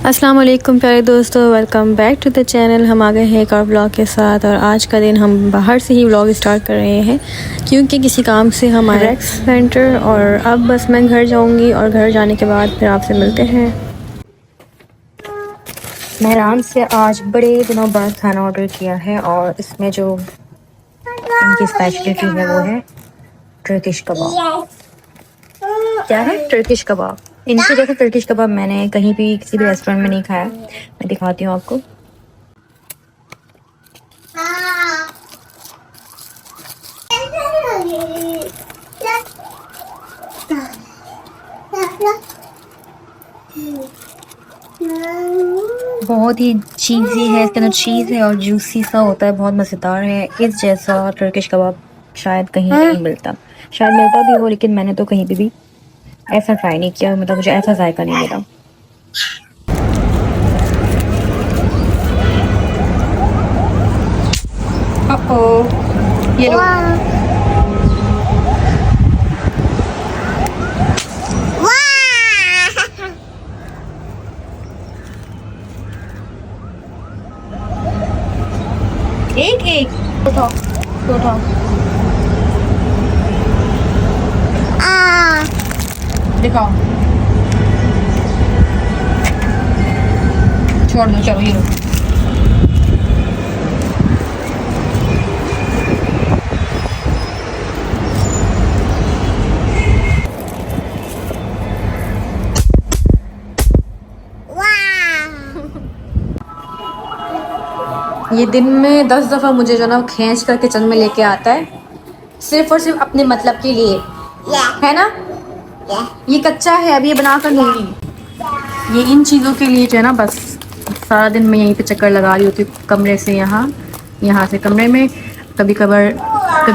अस्सलाम वालेकुम प्यारे दोस्तों, welcome back to the channel. हम आ गए हैं एक और व्लॉग के साथ और आज का दिन हम बाहर से ही व्लॉग स्टार्ट कर रहे हैं क्योंकि किसी काम से हम आए रैक्स सेंटर। और अब बस मैं घर जाऊंगी और घर जाने के बाद फिर आपसे मिलते हैं। मेहरान से आज बड़े दिनों बाद खाना ऑर्डर किया है और इसमें जो इनकी स्पेशलिटी है वो है टर्किश कबाब। क्या है? टर्किश कबाब। इनके जैसे टर्किश कबाब मैंने कहीं भी किसी भी रेस्टोरेंट में नहीं खाया। मैं दिखाती हूँ आपको। बहुत ही चीज़ी है, इसके अंदर चीज़ है और जूसी सा होता है, बहुत मज़ेदार है। इस जैसा टर्किश कबाब शायद कहीं नहीं मिलता, शायद मिलता भी हो लेकिन मैंने तो कहीं भी ऐसा ट्राई नहीं किया, मतलब मुझे ऐसा जायका नहीं मिला। ये लो। एक एक दो दिखाओ, छोड़ दो, चलो ये लो। ये दिन में 10 दफ़ा मुझे जो ना खींच कर किचन में लेके आता है, सिर्फ और सिर्फ अपने मतलब के लिए, है ना? ये कच्चा है, अभी ये बना कर दूंगी। ये इन चीज़ों के लिए जो है ना, बस सारा दिन मैं यहीं पे चक्कर लगा रही होती हूँ, कमरे से यहाँ, यहाँ से कमरे में। कभी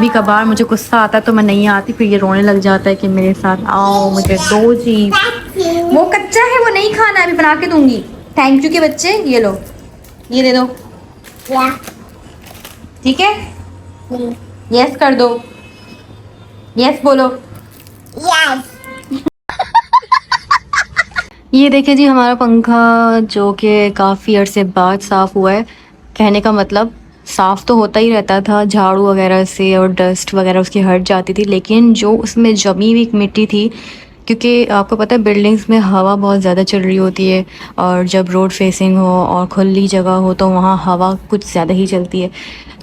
कभार मुझे गुस्सा आता है तो मैं नहीं आती, फिर ये रोने लग जाता है कि मेरे साथ आओ, मुझे दो चीज़। वो कच्चा है, वो नहीं खाना, अभी बना के दूंगी। थैंक यू के बच्चे, ये लो, ये दे दो। ठीक है, यस कर दो, यस बोलो। ये देखिए जी, हमारा पंखा जो कि काफ़ी अरसे बाद साफ़ हुआ है। कहने का मतलब साफ़ तो होता ही रहता था, झाड़ू वगैरह से और डस्ट वगैरह उसकी हट जाती थी, लेकिन जो उसमें जमी हुई मिट्टी थी, क्योंकि आपको पता है बिल्डिंग्स में हवा बहुत ज़्यादा चल रही होती है और जब रोड फेसिंग हो और खुली जगह हो तो वहाँ हवा कुछ ज़्यादा ही चलती है।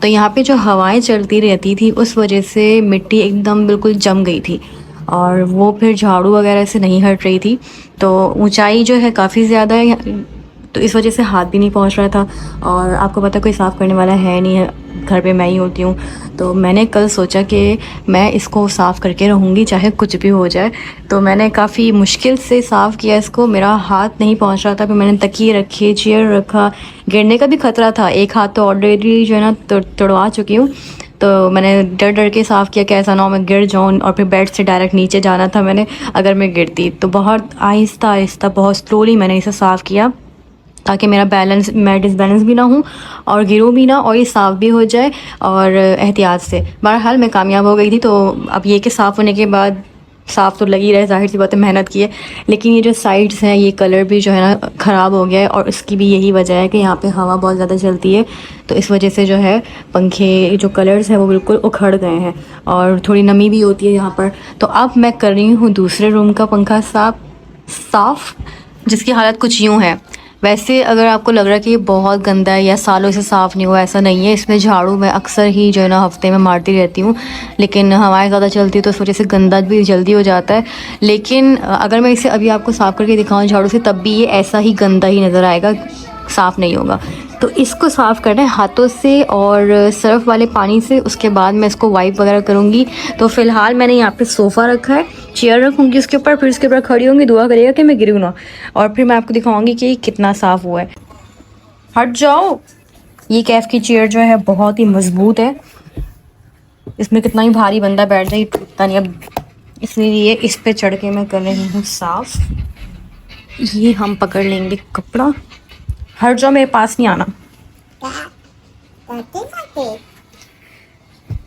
तो यहाँ पे जो हवाएं चलती रहती थी उस वजह से मिट्टी एकदम बिल्कुल जम गई थी और वो फिर झाड़ू वगैरह से नहीं हट रही थी। तो ऊंचाई जो है काफ़ी ज़्यादा है, तो इस वजह से हाथ भी नहीं पहुंच रहा था और आपको पता कोई साफ़ करने वाला है नहीं है, घर पे मैं ही होती हूँ। तो मैंने कल सोचा कि मैं इसको साफ़ करके रहूँगी चाहे कुछ भी हो जाए। तो मैंने काफ़ी मुश्किल से साफ़ किया इसको, मेरा हाथ नहीं पहुँच रहा था, फिर मैंने तकिए रखे, चेयर रखा, गिरने का भी खतरा था। एक हाथ तो ऑलरेडी जो है ना तोड़वा चुकी हूँ, तो मैंने डर डर के साफ़ किया कि ऐसा ना हो मैं गिर जाऊँ, और फिर बेड से डायरेक्ट नीचे जाना था मैंने अगर मैं गिरती। तो बहुत आहिस्ता आहिस्ता, बहुत स्लोली मैंने इसे साफ़ किया ताकि मेरा बैलेंस, मैं डिसबैलेंस भी ना हूँ और गिरूँ भी ना और ये साफ़ भी हो जाए और एहतियात से। बहरहाल मैं कामयाब हो गई थी। तो अब ये कि साफ़ होने के बाद साफ़ तो लगी रहे, ज़ाहिर सी बात है मेहनत की है, लेकिन ये जो साइड्स हैं ये कलर भी जो है ना ख़राब हो गया है और उसकी भी यही वजह है कि यहाँ पे हवा बहुत ज़्यादा चलती है। तो इस वजह से जो है पंखे जो कलर्स हैं वो बिल्कुल उखड़ गए हैं और थोड़ी नमी भी होती है यहाँ पर। तो अब मैं कर रही हूँ दूसरे रूम का पंखा साफ़, जिसकी हालत कुछ यूँ है। वैसे अगर आपको लग रहा है कि ये बहुत गंदा है या सालों से साफ़ नहीं हुआ, ऐसा नहीं है। इसमें झाड़ू मैं अक्सर ही जो है ना हफ्ते में मारती रहती हूँ, लेकिन हवाएं ज़्यादा चलती है तो इस वजह से गंदा भी जल्दी हो जाता है। लेकिन अगर मैं इसे अभी आपको साफ़ करके दिखाऊँ झाड़ू से, तब भी ये ऐसा ही गंदा ही नज़र आएगा, साफ़ नहीं होगा। तो इसको साफ़ करना है हाथों से और सर्फ़ वाले पानी से, उसके बाद मैं इसको वाइप वगैरह करूँगी। तो फ़िलहाल मैंने यहाँ पे सोफ़ा रखा है, चेयर रखूँगी उसके ऊपर, फिर उसके ऊपर खड़ी होंगी, दुआ करिएगा कि मैं गिरूँ ना, और फिर मैं आपको दिखाऊँगी कि कितना साफ़ हुआ है। हट जाओ। ये कैफ़ की चेयर जो है बहुत ही मज़बूत है, इसमें कितना ही भारी बंदा बैठ जाए टूटता नहीं। अब इसलिए इस पे चढ़ के मैं कर रही हूँ साफ़। ये हम पकड़ लेंगे कपड़ा। हट जाओ, मेरे पास नहीं आना।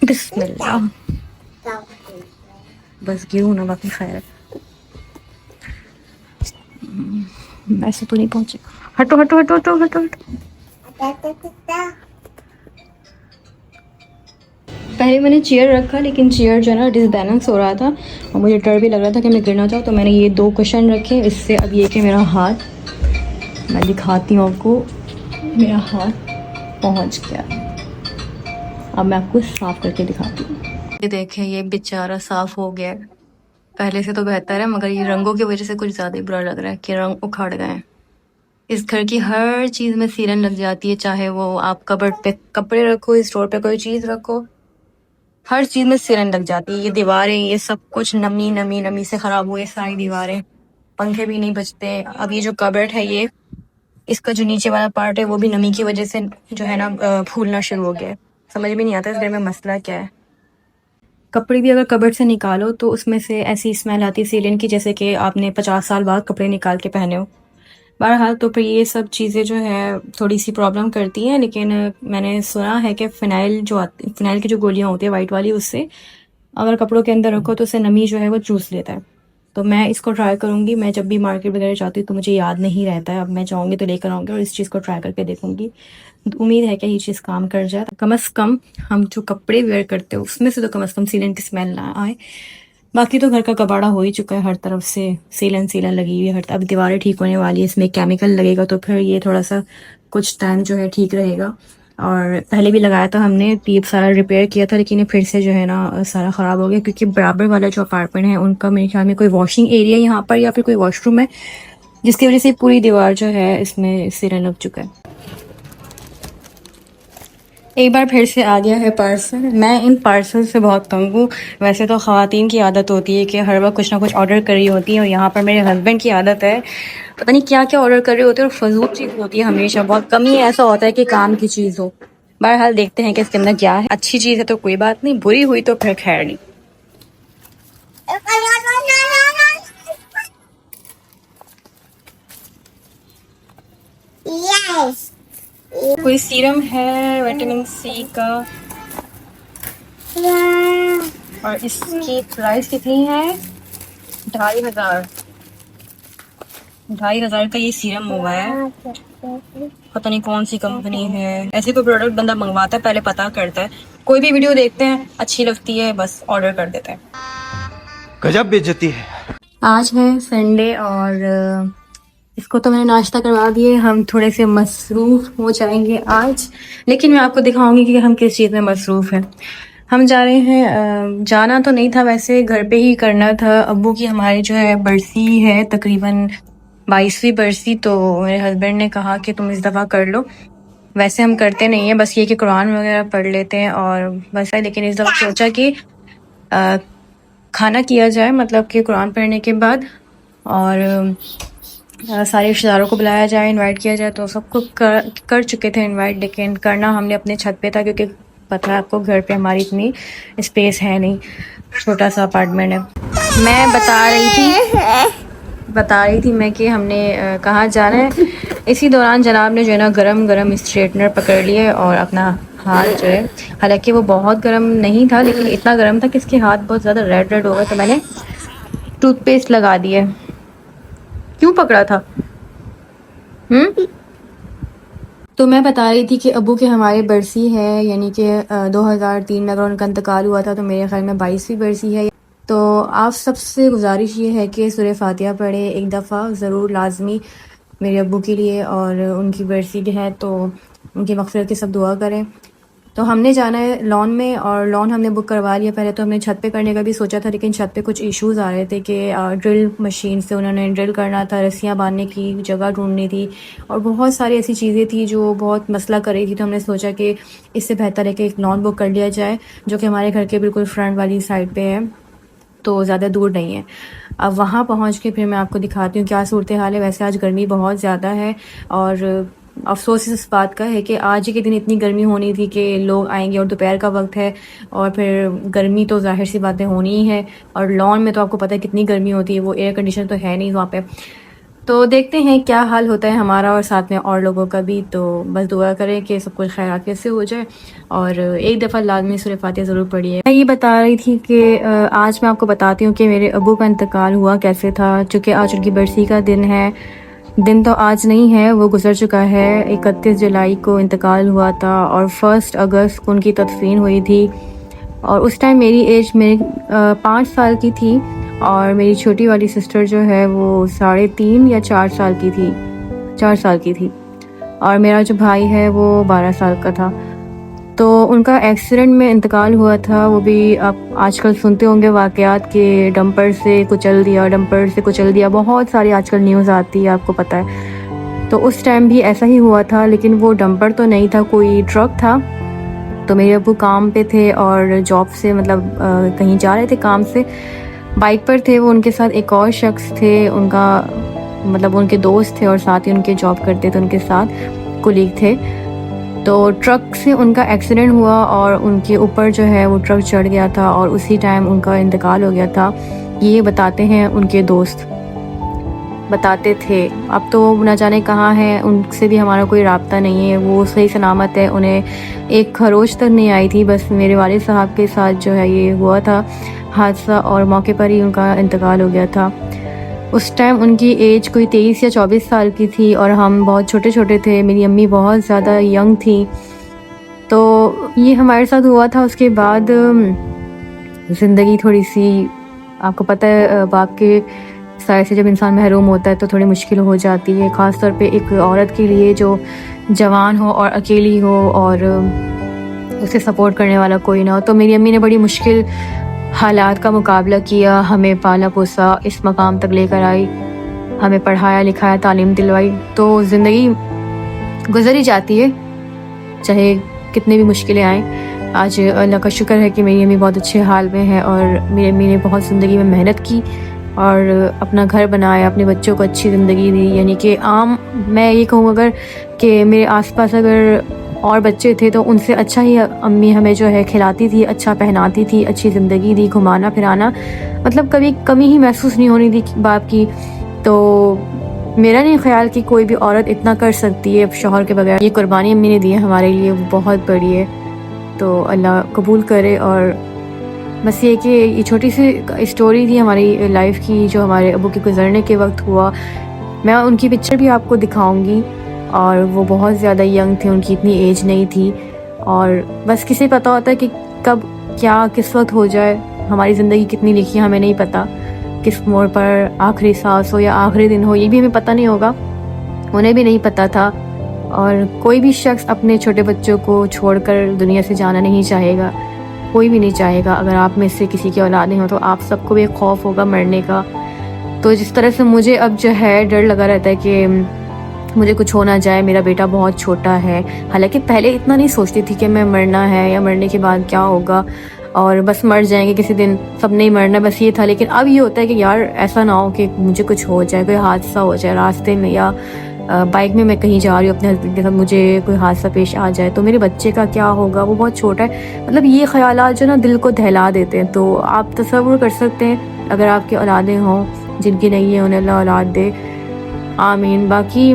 बिस्मिल्लाह। बस गिरूँ ना, बाकी खैर है। ऐसे तो नहीं पहुंचे। हटो हटो हटो हटो हटो हटो। पहले मैंने चेयर रखा, लेकिन चेयर जो है ना डिसबैलेंस हो रहा था और मुझे डर भी लग रहा था कि मैं गिर ना जाऊँ, तो मैंने ये 2 कुशन रखे। इससे अब ये कि मेरा हाथ, मैं दिखाती हूँ आपको, मेरा हाथ पहुँच गया। अब मैं आपको साफ़ करके दिखाती हूँ। ये देखें, ये बेचारा साफ़ हो गया है। पहले से तो बेहतर है, मगर ये रंगों की वजह से कुछ ज़्यादा ही बुरा लग रहा है कि रंग उखड़ गए हैं। इस घर की हर चीज़ में सीलन लग जाती है, चाहे वो आप कबर्ड पे कपड़े रखो, स्टोर पे कोई चीज़ रखो, हर चीज़ में सीलन लग जाती है। ये दीवारें, ये सब कुछ नमी नमी नमी से ख़राब हुए सारी दीवारें, पंखे भी नहीं बजते। अब ये जो कबर्ड है, ये इसका जो नीचे वाला पार्ट है वो भी नमी की वजह से जो है ना फूलना शुरू हो गया है। समझ में नहीं आता इस घर में मसला क्या है। कपड़े भी अगर कबर्ड से निकालो तो उसमें से ऐसी स्मेल आती है सीलन की, जैसे कि आपने 50 साल बाद कपड़े निकाल के पहने हो। बहरहाल तो फिर ये सब चीज़ें जो है थोड़ी सी प्रॉब्लम करती हैं, लेकिन मैंने सुना है कि फ़िनाइल जो आती, फ़िनाइल की जो गोलियाँ होती है वाइट वाली, उससे अगर कपड़ों के अंदर रखो तो उससे नमी जो है वो चूस लेता है। तो मैं इसको ट्राई करूँगी। मैं जब भी मार्केट वगैरह जाती हूँ तो मुझे याद नहीं रहता है, अब मैं जाऊँगी तो लेकर आऊँगी और इस चीज़ को ट्राई करके देखूँगी। उम्मीद है कि ये चीज़ काम कर जाए, कम से कम हम जो कपड़े वेयर करते हैं उसमें से तो कम से कम सीलन की स्मेल ना आए। बाकी तो घर का कबाड़ा हो ही चुका है, हर तरफ से सीलन सीलन लगी हुई है। हर अब दीवारें ठीक होने वाली है, इसमें केमिकल लगेगा तो फिर ये थोड़ा सा कुछ टाइम जो है ठीक रहेगा। और पहले भी लगाया था हमने, टीप सारा रिपेयर किया था, लेकिन ये फिर से जो है ना सारा ख़राब हो गया, क्योंकि बराबर वाला जो अपार्टमेंट है उनका मेरे ख्याल में कोई वॉशिंग एरिया यहाँ पर या फिर कोई वॉशरूम है, जिसकी वजह से पूरी दीवार जो है इसमें सीलन लग चुका है। एक बार फिर से आ गया है पार्सल। मैं इन पार्सल से बहुत तंग हूँ। वैसे तो ख़वातीन की आदत होती है कि हर वक्त कुछ ना कुछ ऑर्डर कर रही होती है, और यहाँ पर मेरे हस्बैंड की आदत है, पता नहीं क्या क्या ऑर्डर कर रहे होते हैं, और फजूल चीज़ होती है हमेशा। बहुत कम ही ऐसा होता है कि काम की चीज़ हो। बहरहाल देखते हैं कि इसके अंदर क्या है। अच्छी चीज़ है तो कोई बात नहीं, बुरी हुई तो फिर खैर नहीं। Yes. कोई सीरम है विटामिन सी का, और इसकी प्राइस कितनी है? 2500। 2500 का ये सीरम हुआ है। पता नहीं कौन सी कंपनी है। ऐसे कोई प्रोडक्ट बंदा मंगवाता है पहले पता करता है, कोई भी वीडियो देखते हैं अच्छी लगती है बस ऑर्डर कर देते हैं। गजब बेइज्जती है। आज है संडे और इसको तो मैंने नाश्ता करवा दिए, हम थोड़े से मसरूफ़ हो जाएंगे आज, लेकिन मैं आपको दिखाऊंगी कि हम किस चीज़ में मसरूफ़ हैं। हम जा रहे हैं, जाना तो नहीं था वैसे, घर पे ही करना था। अब्बू की हमारी जो है बरसी है, तकरीबन 22वीं बरसी, तो मेरे हस्बैंड ने कहा कि तुम इस दफ़ा कर लो। वैसे हम करते नहीं हैं, बस ये कि कुरान वगैरह पढ़ लेते हैं और बस है, लेकिन इस दफ़ा सोचा कि खाना किया जाए, मतलब कि कुरान पढ़ने के बाद, और सारे रिश्तेदारों को बुलाया जाए, इनवाइट किया जाए। तो सबको कर चुके थे इनवाइट, लेकिन करना हमने अपने छत पे था, क्योंकि पता है आपको घर पे हमारी इतनी स्पेस है नहीं, छोटा सा अपार्टमेंट है। मैं बता रही थी मैं कि हमने कहाँ जाना है। इसी दौरान जनाब ने जो है ना गरम गरम स्ट्रेटनर पकड़ लिए और अपना हाथ जो है, हालांकि वो बहुत गर्म नहीं था, लेकिन इतना गर्म था कि इसके हाथ बहुत ज़्यादा रेड रेड हो गए, तो मैंने टूथपेस्ट लगा दिया। क्यों पकड़ा था? तो मैं बता रही थी कि अबू के हमारे बरसी है, यानी कि 2003 में अगर उनका इंतकाल हुआ था तो मेरे ख्याल में 22वीं बरसी है। तो आप सबसे गुजारिश ये है कि सूरह फातिहा पढ़े एक दफ़ा ज़रूर, लाजमी, मेरे अब्बू के लिए, और उनकी बरसी है तो उनकी मग़फ़िरत की सब दुआ करें। तो हमने जाना है लॉन में, और लॉन हमने बुक करवा लिया। पहले तो हमने छत पे करने का भी सोचा था, लेकिन छत पे कुछ इश्यूज़ आ रहे थे कि ड्रिल मशीन से उन्होंने ड्रिल करना था, रस्सियाँ बांधने की जगह ढूंढनी थी, और बहुत सारी ऐसी चीज़ें थी जो बहुत मसला कर रही थी। तो हमने सोचा कि इससे बेहतर है कि एक लॉन बुक कर लिया जाए, जो कि हमारे घर के बिल्कुल फ्रंट वाली साइड पर है, तो ज़्यादा दूर नहीं है। अब वहाँ पहुँच के फिर मैं आपको दिखाती हूँ क्या सूरत हाल है। वैसे आज गर्मी बहुत ज़्यादा है, और अफसोस इस बात का है कि आज ही के दिन इतनी गर्मी होनी थी कि लोग आएंगे, और दोपहर का वक्त है, और फिर गर्मी तो जाहिर सी बातें होनी ही है। और लॉन में तो आपको पता है कितनी गर्मी होती है, वो एयर कंडीशन तो है नहीं वहाँ पे। तो देखते हैं क्या हाल होता है हमारा और साथ में और लोगों का भी। तो बस दुआ करें कि सब कुछ खैर आफियत से हो जाए, और एक दफ़ा लाजमी सूरह फातिहा ज़रूर पढ़िए। मैं ये बता रही थी कि आज मैं आपको बताती हूँ कि मेरे अबू का इंतकाल हुआ कैसे था। चूँकि आज उनकी बरसी का दिन है, दिन तो आज नहीं है, वो गुजर चुका है। 31 जुलाई को इंतकाल हुआ था और 1 अगस्त को उनकी तदफीन हुई थी। और उस टाइम मेरी एज मेरी 5 साल की थी और मेरी छोटी वाली सिस्टर जो है वो 3.5 या 4 साल की थी, 4 साल की थी। और मेरा जो भाई है वो 12 साल का था। तो उनका एक्सीडेंट में इंतकाल हुआ था। वो भी आप आजकल सुनते होंगे वाक़यात के डंपर से कुचल दिया, बहुत सारी आजकल न्यूज़ आती है, आपको पता है। तो उस टाइम भी ऐसा ही हुआ था, लेकिन वो डंपर तो नहीं था, कोई ट्रक था। तो मेरे अब्बू काम पे थे और जॉब से मतलब कहीं जा रहे थे काम से, बाइक पर थे वो, उनके साथ एक और शख्स थे, उनका मतलब उनके दोस्त थे और साथ ही उनके जॉब करते थे, उनके साथ कुलीग थे। तो ट्रक से उनका एक्सीडेंट हुआ और उनके ऊपर जो है वो ट्रक चढ़ गया था और उसी टाइम उनका इंतकाल हो गया था। ये बताते हैं उनके दोस्त, बताते थे। अब तो ना जाने कहाँ हैं, उनसे भी हमारा कोई राब्ता नहीं है, वो सही सलामत है। उन्हें एक खरोच तक नहीं आई थी। बस मेरे वालिद साहब के साथ जो है ये हुआ था हादसा और मौके पर ही उनका इंतकाल हो गया था। उस टाइम उनकी एज कोई 23 या 24 साल की थी और हम बहुत छोटे छोटे थे। मेरी अम्मी बहुत ज़्यादा यंग थी। तो ये हमारे साथ हुआ था। उसके बाद ज़िंदगी थोड़ी सी, आपको पता है, बाप के साय से जब इंसान महरूम होता है तो थोड़ी मुश्किल हो जाती है, ख़ास तौर पे एक औरत के लिए जो जवान हो और अकेली हो और उसे सपोर्ट करने वाला कोई ना हो। तो मेरी अम्मी ने बड़ी मुश्किल हालात का मुकाबला किया, हमें पाला पोसा, इस मकाम तक लेकर आई, हमें पढ़ाया लिखाया, तालीम दिलवाई। तो ज़िंदगी गुजर ही जाती है, चाहे कितनी भी मुश्किलें आएँ। आज अल्लाह का शुक्र है कि मेरी अम्मी बहुत अच्छे हाल में है और मेरी अम्मी ने बहुत ज़िंदगी में मेहनत की और अपना घर बनाया, अपने बच्चों को अच्छी ज़िंदगी दी। यानी कि आम मैं ये कहूँ अगर कि मेरे आस-पास अगर और बच्चे थे तो उनसे अच्छा ही अम्मी हमें जो है खिलाती थी, अच्छा पहनाती थी, अच्छी ज़िंदगी दी, घुमाना फिराना, मतलब कभी कमी ही महसूस नहीं होने दी बाप की। तो मेरा नहीं ख़्याल कि कोई भी औरत इतना कर सकती है शौहर के बगैर। ये कुर्बानी अम्मी ने दी है हमारे लिए, वो बहुत बड़ी है। तो अल्लाह कबूल करे। और बस ये कि ये छोटी सी स्टोरी थी हमारी लाइफ की जो हमारे अब्बू के गुज़रने के वक्त हुआ। मैं उनकी पिक्चर भी आपको दिखाऊंगी। और वो बहुत ज़्यादा यंग थे, उनकी इतनी एज नहीं थी। और बस किसे पता होता है कि कब क्या किस वक्त हो जाए, हमारी ज़िंदगी कितनी लिखी है हमें नहीं पता, किस मोड़ पर आखिरी सांस हो या आखिरी दिन हो, ये भी हमें पता नहीं होगा, उन्हें भी नहीं पता था। और कोई भी शख्स अपने छोटे बच्चों को छोड़कर दुनिया से जाना नहीं चाहेगा, कोई भी नहीं चाहेगा। अगर आप में से किसी की औलादें हो तो आप सबको भी एक खौफ होगा मरने का। तो जिस तरह से मुझे अब जो है डर लगा रहता है कि मुझे कुछ हो ना जाए, मेरा बेटा बहुत छोटा है। हालांकि पहले इतना नहीं सोचती थी कि मैं मरना है या मरने के बाद क्या होगा और बस मर जाएंगे किसी दिन, सब नहीं मरना, बस ये था। लेकिन अब ये होता है कि यार ऐसा ना हो कि मुझे कुछ हो जाए, कोई हादसा हो जाए रास्ते में या बाइक में मैं कहीं जा रही हूँ अपने हस्बैंड के साथ, मुझे कोई हादसा पेश आ जाए तो मेरे बच्चे का क्या होगा, वो बहुत छोटा है। मतलब ये ख़यालात जो ना दिल को दहला देते हैं। तो आप तसव्वुर कर सकते हैं अगर आपकी औलादें हों, जिनकी नहीं है उन्हें अल्लाह औलाद दे, आमीन। बाकी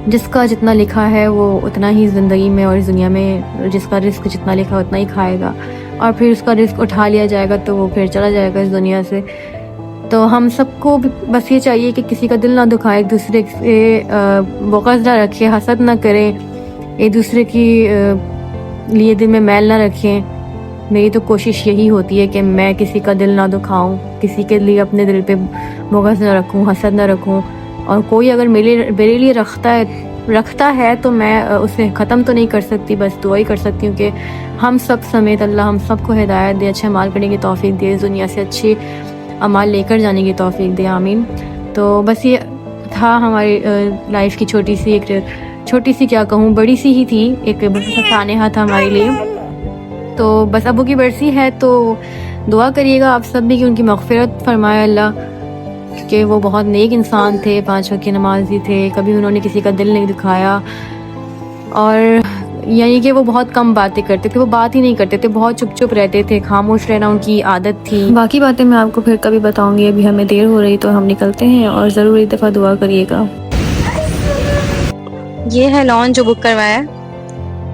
जिसका जितना लिखा है वो उतना ही ज़िंदगी में और इस दुनिया में, जिसका रिस्क जितना लिखा उतना ही खाएगा और फिर उसका रिस्क उठा लिया जाएगा तो वो फिर चला जाएगा इस दुनिया से। तो हम सबको बस ये चाहिए कि किसी का दिल ना दुखाए, एक दूसरे से बुग़्ज़ ना रखें, हसद ना करें, एक दूसरे की लिए दिल में मैल ना रखें। मेरी तो कोशिश यही होती है कि मैं किसी का दिल ना दुखाऊं, किसी के लिए अपने दिल पे बुग़्ज़ ना रखूं, हसद ना रखूं। और कोई अगर मेरे लिए रखता है तो मैं उसे ख़त्म तो नहीं कर सकती, बस दुआ ही कर सकती हूँ कि हम सब समेत अल्लाह हम सबको हिदायत दे, अच्छे अमाल करने की तौफ़ीक दे, इस दुनिया से अच्छे अमाल लेकर जाने की तौफ़ीक दे, आमीन। तो बस ये था हमारी लाइफ़ की छोटी सी क्या कहूँ, बड़ी सी ही थी, एक बड़ा सा सानेहा था हमारे लिए। तो बस अब्बू की बरसी है तो दुआ करिएगा आप सब भी कि उनकी मग़फ़िरत फ़रमाए अल्लाह, कि वो बहुत नेक इंसान थे, 5 वक़्त की नमाज़ी थे, कभी उन्होंने किसी का दिल नहीं दुखाया। और यानी कि वो बहुत कम बातें करते थे, वो बात ही नहीं करते थे, बहुत चुप रहते थे, खामोश रहना उनकी आदत थी। बाकी बातें मैं आपको फिर कभी बताऊंगी, अभी हमें देर हो रही तो हम निकलते हैं और ज़रूर एक दफ़ा दुआ करिएगा। ये है लॉन जो बुक करवाया है,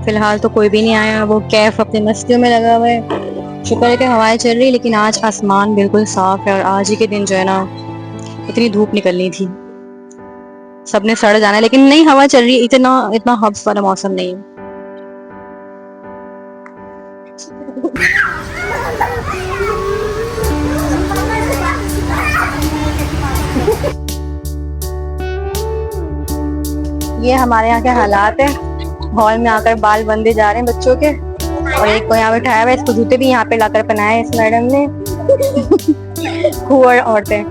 फिलहाल तो कोई भी नहीं आया, वो कैफ अपनी मस्तियों में लगा हुआ है। शुक्र है कि हवाएं चल रही, लेकिन आज आसमान बिल्कुल साफ है और आज ही के दिन जो है ना इतनी धूप निकलनी थी। सबने सड़ जाना है, लेकिन नहीं हवा चल रही है, इतना इतना हब्स वाला मौसम नहीं है। ये हमारे यहाँ के हालात है। हॉल में आकर बाल बंधे जा रहे हैं बच्चों के, और एक को यहाँ बैठाया हुआ है, इसको जूते भी यहाँ पे लाकर पहनाए हैं इस मैडम ने। खूब औरतें।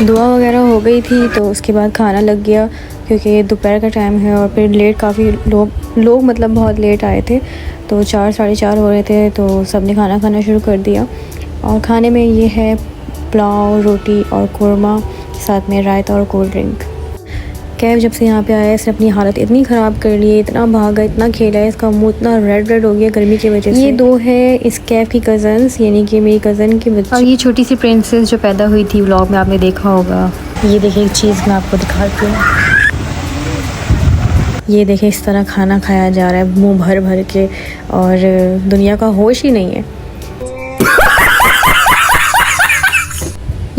दुआ वगैरह हो गई थी तो उसके बाद खाना लग गया, क्योंकि दोपहर का टाइम है और फिर लेट काफ़ी लोग मतलब बहुत लेट आए थे, तो 4 साढ़े 4 हो रहे थे, तो सब ने खाना खाना शुरू कर दिया। और खाने में ये है पुलाव, रोटी और कोरमा, साथ में रायता और कोल्ड ड्रिंक। कैफ जब से यहाँ पे आया इसने अपनी हालत इतनी ख़राब कर ली है, इतना भागा, इतना खेला है, इसका मुंह इतना रेड हो गया गर्मी की वजह से। ये 2 है इस कैफ की कज़न्स, यानी कि मेरी कज़न की बच्ची, और ये छोटी सी प्रिंसेस जो पैदा हुई थी, व्लॉग में आपने देखा होगा। ये देखिए एक चीज़ मैं आपको दिखाती हूँ। ये देखिए इस तरह खाना खाया जा रहा है मुँह भर भर के, और दुनिया का होश ही नहीं है।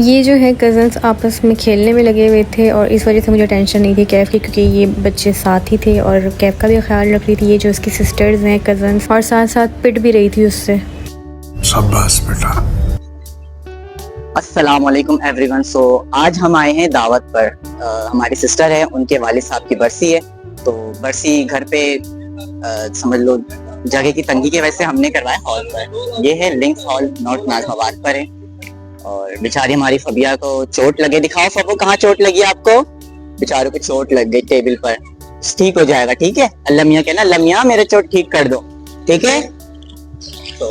ये जो है कज़न्स आपस में खेलने में लगे हुए थे, और इस वजह से मुझे टेंशन नहीं थी कैफ़ की, क्योंकि ये बच्चे साथ ही थे और कैफ़ का भी ख्याल रख रही थी। ये जो उसकी सिस्टर्स हैं कज़न्स, और साथ साथ पिट भी रही थी उससे। शाबाश बेटा। अस्सलाम वालेकुम एवरीवन। सो आज हम आए हैं दावत पर। हमारी सिस्टर है, उनके वालिद साहब की बरसी है, तो बरसी घर पे समझ लो जगह की तंगी की वजह से हमने करवाया हॉल पर। ये है लिंक्स हॉल, नॉर्थ नाजमाबाद पर है। और बेचारी हमारी फबिया को चोट लगे, दिखाओ फबो कहाँ चोट लगी आपको। बेचारों को चोट लग गई टेबल पर, ठीक हो जाएगा, ठीक है। अल्लाह मियां कहना, अल्लाह मियां मेरे चोट ठीक कर दो, ठीक है। तो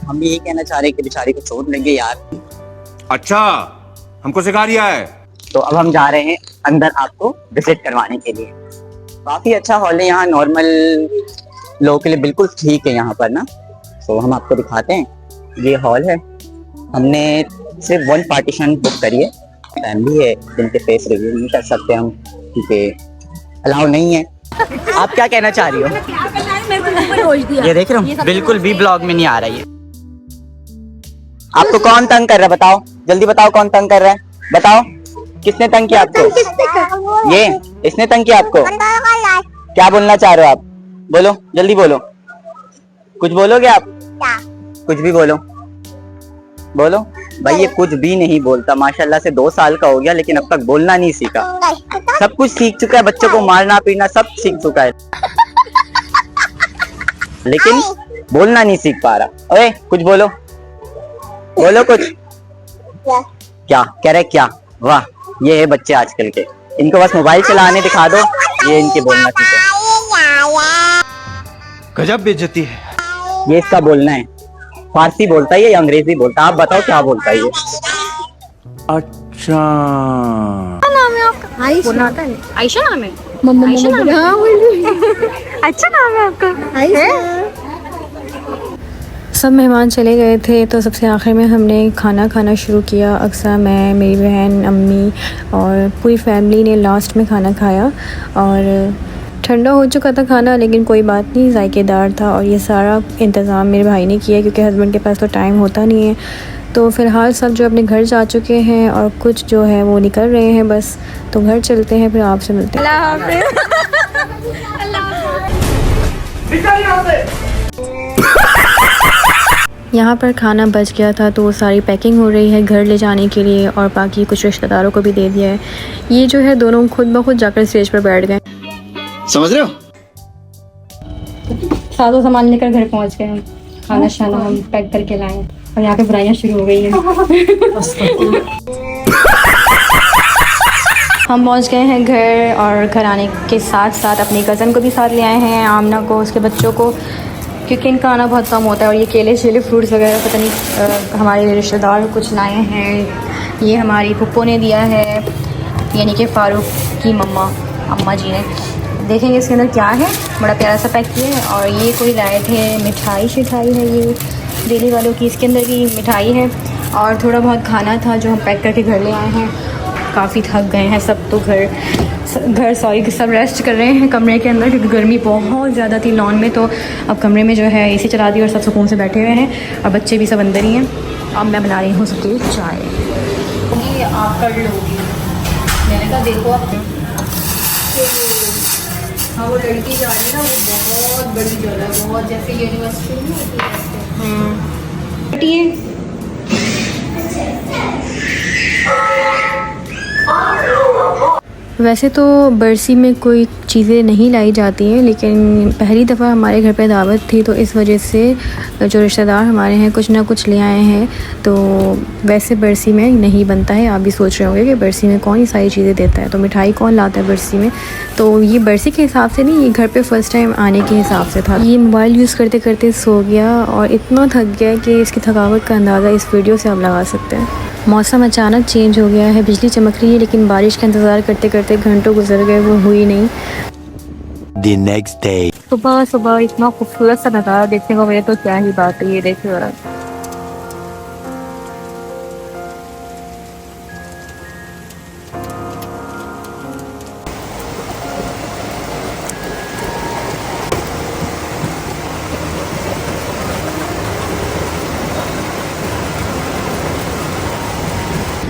हम भी यही कहना चाह रहे हैं कि बेचारी को चोट लग गई यार। अच्छा, हमको सिखा रिया है। तो अब हम जा रहे हैं अंदर आपको विजिट करवाने के लिए। काफी अच्छा हॉल है यहाँ, नॉर्मल लोगों के लिए बिल्कुल ठीक है यहाँ पर ना। तो हम आपको दिखाते हैं, ये हॉल है। हमने सिर्फ 1 पार्टीशन बुक करी है। फैमिली है जिनके फेस रिव्यू नहीं कर सकते हम, क्योंकि अलाउ नहीं है। आप क्या कहना चाह रही हो? ये देख रहे हो, बिल्कुल भी ब्लॉग में नहीं आ रही है। आपको कौन तंग कर रहा है बताओ, जल्दी बताओ कौन तंग कर रहा है, बताओ किसने तंग किया आपको? ये इसने तंग किया आपको? क्या बोलना चाह रहे हो आप? बोलो, जल्दी बोलो, कुछ बोलोगे आप? कुछ भी बोलो, बोलो भाई। ये कुछ भी नहीं बोलता, माशाल्लाह से 2 साल का हो गया, लेकिन अब तक बोलना नहीं सीखा। सब कुछ सीख चुका है, बच्चों को मारना पीना सब सीख चुका है, लेकिन बोलना नहीं सीख पा रहा। ओए कुछ बोलो, बोलो कुछ। क्या कह रहे, क्या? वाह, ये है बच्चे आजकल के, इनको बस मोबाइल चलाने दिखा दो, ये इनके बोलना सीखे। गजब बेइज्जती है। ये इसका बोलना है। फारसी बोलता है या अंग्रेजी बोलता है? आप बताओ क्या बोलता है ये? अच्छा, नाम है आपका? आयशा नाम है। आयशा नाम है। अच्छा नाम है आपका। सब मेहमान चले गए थे, तो सबसे आखिर में हमने खाना खाना शुरू किया। अक्सर मैं, मेरी बहन, अम्मी और पूरी फैमिली ने लास्ट में खाना खाया। और ठंडा हो चुका था खाना, लेकिन कोई बात नहीं, जायकेदार था। और ये सारा इंतज़ाम मेरे भाई ने किया, क्योंकि हस्बैंड के पास तो टाइम होता नहीं है। तो फ़िलहाल सब जो अपने घर जा चुके हैं, और कुछ जो है वो निकल रहे हैं बस। तो घर चलते हैं, फिर आपसे मिलते हैं। यहाँ पर खाना बच गया था, तो सारी पैकिंग हो रही है घर ले जाने के लिए, और बाकी कुछ रिश्तेदारों को भी दे दिया है। ये जो है दोनों खुद ब खुद जाकर स्टेज पर बैठ गए। समझ रहे हो? सादो सामान लेकर घर पहुंच गए हम, खाना शाना हम पैक करके लाए, और यहाँ पे बुराइयां शुरू हो गई हैं। हम पहुंच गए हैं घर, और घर आने के साथ साथ अपनी कज़न को भी साथ ले आए हैं, आमना को, उसके बच्चों को, क्योंकि इनका आना बहुत कम होता है। और ये केले शेले फ्रूट्स वगैरह पता नहीं हमारे रिश्तेदार कुछ लाए हैं। ये हमारी फुप्पो ने दिया है, यानी कि फ़ारूक की अम्मा जी ने। देखेंगे इसके अंदर क्या है, बड़ा प्यारा सा पैक किया है। और ये कोई लाए थे मिठाई है, ये दिल्ली वालों की, इसके अंदर की मिठाई है। और थोड़ा बहुत खाना था जो हम पैक करके घर ले आए हैं। काफ़ी थक गए हैं सब, तो सब रेस्ट कर रहे हैं कमरे के अंदर, क्योंकि गर्मी बहुत ज़्यादा थी लॉन में। तो अब कमरे में जो है एसी चला दी और सब सुकून से बैठे हुए हैं, और बच्चे भी सब अंदर ही हैं। अब मैं बना रही हूँ सबके लिए चाय। ये आप कर लोगी। मैंने कहा देखो आप, हाँ वो लड़की जा रही है ना, वो बहुत बड़ी जगह है, बहुत जैसे यूनिवर्सिटी नहीं होती है। वैसे तो बरसी में कोई चीज़ें नहीं लाई जाती हैं, लेकिन पहली दफ़ा हमारे घर पे दावत थी तो इस वजह से जो रिश्तेदार हमारे हैं कुछ ना कुछ ले आए हैं। तो वैसे बरसी में नहीं बनता है। आप भी सोच रहे होंगे कि बरसी में कौन ही सारी चीज़ें देता है, तो मिठाई कौन लाता है बरसी में। तो ये बरसी के हिसाब से नहीं, ये घर पे फ़र्स्ट टाइम आने के हिसाब से था। ये मोबाइल यूज़ करते करते सो गया और इतना थक गया कि इसकी थकावट का अंदाज़ा इस वीडियो से आप लगा सकते हैं। मौसम अचानक चेंज हो गया है, बिजली चमक रही है, लेकिन बारिश का इंतज़ार करते करते घंटों गुजर गए, वो हुई नहीं। The next day. सुबह सुबह इतना खूबसूरत सा नज़ारा देखने को मिले तो क्या ही बात है। ये देखिए ज़रा,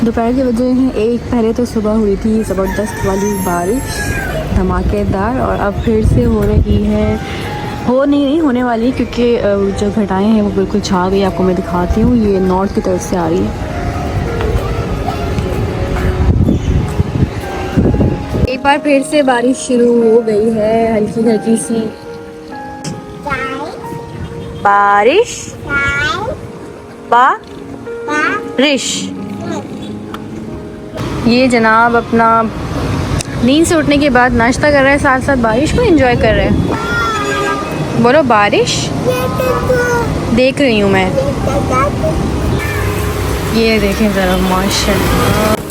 दोपहर के बजे हैं 1। पहले तो सुबह हुई थी ज़बरदस्त वाली बारिश, धमाकेदार, और अब फिर से हो रही है। नहीं होने वाली, क्योंकि जो घटाएं हैं वो बिल्कुल छा गई। आपको मैं दिखाती हूँ, ये नॉर्थ की तरफ से आ रही है। एक बार फिर से बारिश शुरू हो गई है, हल्की हल्की सी बारिश। बारिश। ये जनाब अपना नींद से उठने के बाद नाश्ता कर रहा है, साथ साथ बारिश को एंजॉय कर रहे हैं। बोलो बारिश। देख रही हूँ मैं, ये देखें ज़रा, माशाल्लाह।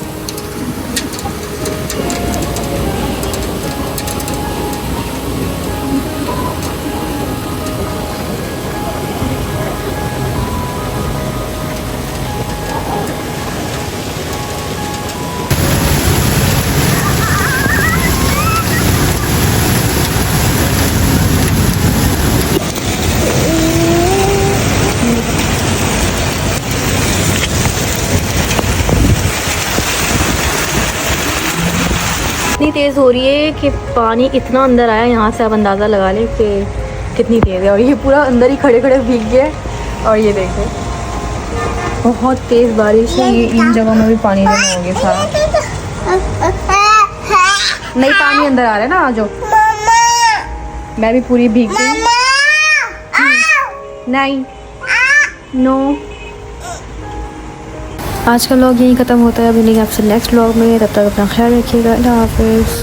इतनी तेज़ हो रही है कि पानी इतना अंदर आया, यहाँ से आप अंदाज़ा लगा लें कि कितनी तेज़ है। और ये पूरा अंदर ही खड़े खड़े भीग गया। और ये देखें, बहुत तेज़ बारिश है। ये इन जगहों में भी पानी जमा हो गया सारा। नहीं, पानी अंदर आ रहा है ना, आ जाओ। मैं भी पूरी भीग गई। नहीं, नो। आज का व्लॉग यहीं ख़त्म होता है। अभी नहीं आपसे नेक्स्ट व्लॉग में, तब तक अपना ख्याल रखिएगा। अल्लाह हाफ़िज़।